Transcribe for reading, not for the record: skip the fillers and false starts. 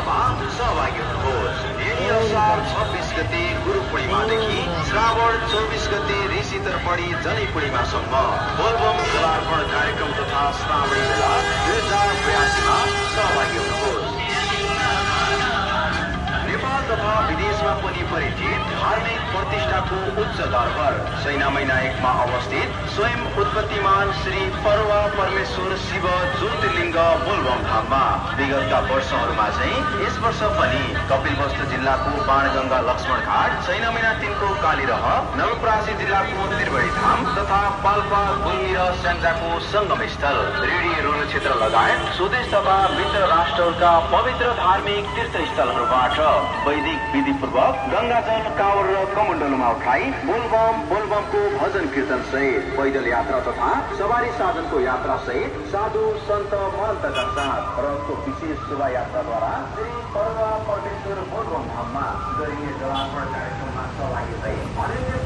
जलार्पणमा सहभागी हुनुहोस्। यही असार 26 गते गुरु पूर्णिमादेखि श्रावण 24 गते ऋषि तर्पणी जनै पूर्णिमासम्म बोलबम जलार्पण कार्यक्रम तथा श्रावणी मेला 2082मा सहभागी हुनुहोस्। नेपाल तथा विदेशमा पनि परिचित धार्मिक प्रतिष्ठाको उच्च दरबार सैना महिना 1मा अवस्थित स्वयं उत्पत्तिमान श्री फरुवा परमेश्वर शिव ज्योतिर्लिङ्ग बोलबम धाममा विगतका वर्षहरूमा चाहिँ यस वर्ष पनि कपिलवस्तु जिल्लाको बाणगङ्गा लक्ष्मण घाट, सैना महिना 3को कालीरह, नवलपरासी जिल्लाको त्रिवेणी धाम तथा पाल्पा, गुल्मी र स्याङ्जाको संगम स्थल, रेडी रोल क्षेत्र लगायत स्वदेश तथा मित्र राष्ट्रहरूका पवित्र धार्मिक तीर्थस्थलहरूबाट वैदिक विधिपूर्वक गंगाजल, कावड र कमण्डलमा उठाई बोलबमको भजन कीर्तन सहित पैदल यात्रा तथा सवारी साधनको यात्रा सहित साधु सन्त महन्तका साथ रथको विशेष शोभायात्राद्वारा श्री फरुवा परमेश्वर बोलबम धाममा गरिने जलार्पण कार्यक्रममा सहभागी भए।